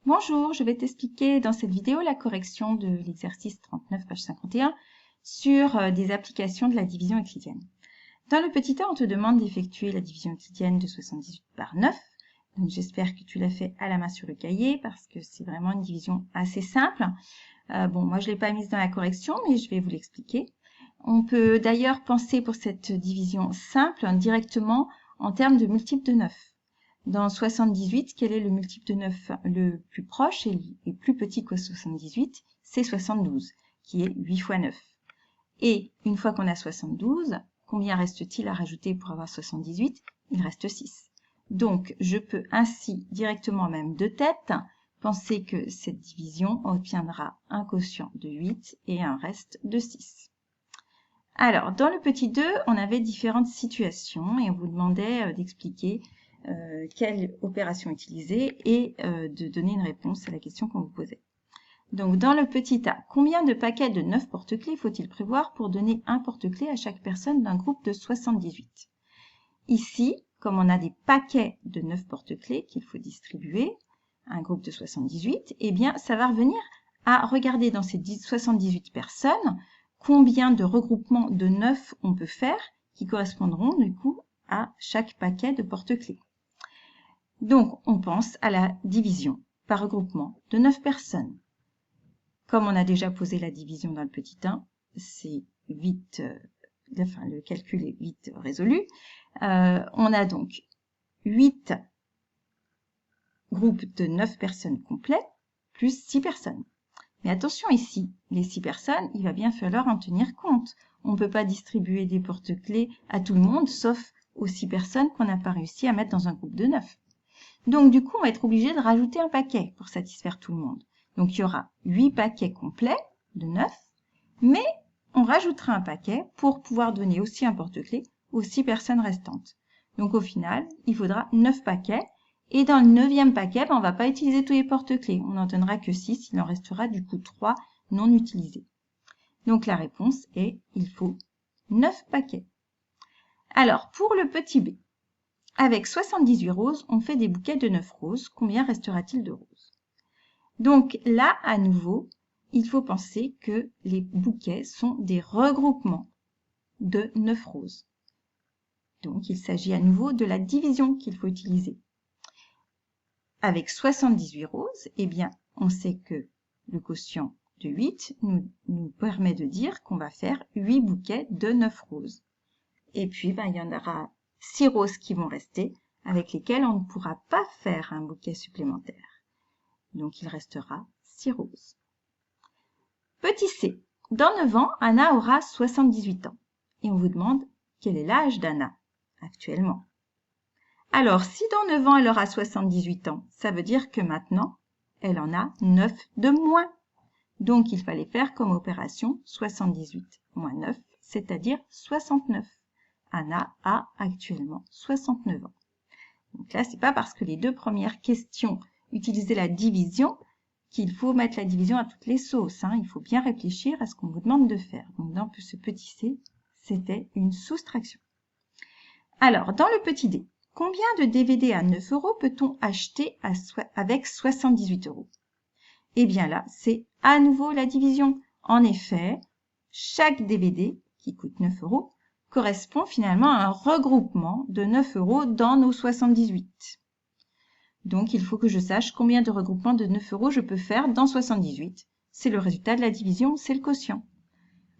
Bonjour, je vais t'expliquer dans cette vidéo la correction de l'exercice 39, page 51, sur des applications de la division euclidienne. Dans le petit A, on te demande d'effectuer la division euclidienne de 78 par 9. Donc j'espère que tu l'as fait à la main sur le cahier parce que c'est vraiment une division assez simple. Moi je ne l'ai pas mise dans la correction, mais je vais vous l'expliquer. On peut d'ailleurs penser pour cette division simple directement en termes de multiples de 9. Dans 78, quel est le multiple de 9 le plus proche et plus petit que 78? C'est 72, qui est 8 fois 9. Et une fois qu'on a 72, combien reste-t-il à rajouter pour avoir 78? Il reste 6. Donc, je peux ainsi, directement même de tête, penser que cette division obtiendra un quotient de 8 et un reste de 6. Alors, dans le petit 2, on avait différentes situations et on vous demandait d'expliquer quelle opération utiliser et de donner une réponse à la question qu'on vous posait. Donc, dans le petit A, combien de paquets de 9 porte-clés faut-il prévoir pour donner un porte-clés à chaque personne d'un groupe de 78? Ici, comme on a des paquets de 9 porte-clés qu'il faut distribuer à un groupe de 78, eh bien, ça va revenir à regarder dans ces 78 personnes combien de regroupements de 9 on peut faire qui correspondront du coup à chaque paquet de porte-clés. Donc, on pense à la division par regroupement de 9 personnes. Comme on a déjà posé la division dans le petit 1, c'est vite, le calcul est vite résolu. On a donc 8 groupes de 9 personnes complets plus 6 personnes. Mais attention ici, les 6 personnes, il va bien falloir en tenir compte. On ne peut pas distribuer des porte-clés à tout le monde, sauf aux 6 personnes qu'on n'a pas réussi à mettre dans un groupe de 9. Donc, du coup, on va être obligé de rajouter un paquet pour satisfaire tout le monde. Donc, il y aura 8 paquets complets de 9, mais on rajoutera un paquet pour pouvoir donner aussi un porte-clés aux 6 personnes restantes. Donc, au final, il faudra 9 paquets. Et dans le 9e paquet, on ne va pas utiliser tous les porte-clés. On n'en donnera que 6. Il en restera du coup 3 non utilisés. Donc, la réponse est, il faut 9 paquets. Alors, pour le petit b, avec 78 roses, on fait des bouquets de 9 roses. Combien restera-t-il de roses? Donc là, à nouveau, il faut penser que les bouquets sont des regroupements de 9 roses. Donc, il s'agit à nouveau de la division qu'il faut utiliser. Avec 78 roses, eh bien, on sait que le quotient de 8 nous permet de dire qu'on va faire 8 bouquets de 9 roses. Et puis, il y en aura 6 roses qui vont rester, avec lesquelles on ne pourra pas faire un bouquet supplémentaire. Donc, il restera 6 roses. Petit c. Dans 9 ans, Anna aura 78 ans. Et on vous demande quel est l'âge d'Anna actuellement. Alors, si dans 9 ans, elle aura 78 ans, ça veut dire que maintenant, elle en a 9 de moins. Donc, il fallait faire comme opération 78 moins 9, c'est-à-dire 69. Anna a actuellement 69 ans. Donc là, c'est pas parce que les deux premières questions utilisaient la division qu'il faut mettre la division à toutes les sauces. Il faut bien réfléchir à ce qu'on vous demande de faire. Donc dans ce petit c, c'était une soustraction. Alors, dans le petit d, combien de DVD à 9 € peut-on acheter avec 78 €? Eh bien là, c'est à nouveau la division. En effet, chaque DVD, qui coûte 9 € correspond finalement à un regroupement de 9 € dans nos 78. Donc, il faut que je sache combien de regroupements de 9 € je peux faire dans 78. C'est le résultat de la division, c'est le quotient.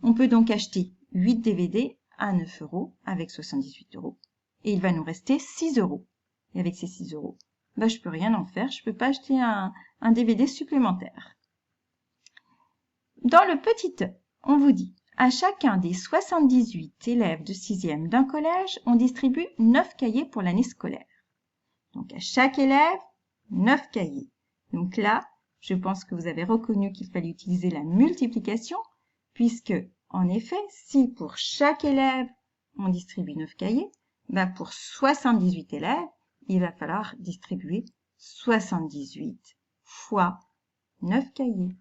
On peut donc acheter 8 DVD à 9 € avec 78 €. Et il va nous rester 6 €. Et avec ces 6 €, je ne peux rien en faire. Je ne peux pas acheter un DVD supplémentaire. Dans le petit e, on vous dit, à chacun des 78 élèves de 6e d'un collège, on distribue 9 cahiers pour l'année scolaire. Donc, à chaque élève, 9 cahiers. Donc là, je pense que vous avez reconnu qu'il fallait utiliser la multiplication, puisque, en effet, si pour chaque élève, on distribue 9 cahiers, pour 78 élèves, il va falloir distribuer 78 fois 9 cahiers.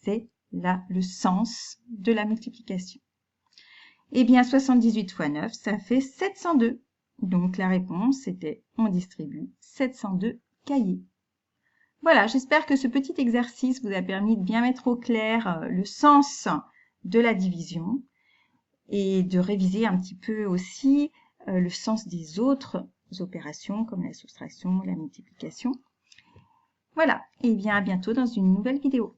C'est là le sens de la multiplication. Eh bien, 78 fois 9, ça fait 702. Donc, la réponse était, on distribue 702 cahiers. Voilà, j'espère que ce petit exercice vous a permis de bien mettre au clair le sens de la division et de réviser un petit peu aussi le sens des autres opérations comme la soustraction, la multiplication. Voilà, et bien à bientôt dans une nouvelle vidéo.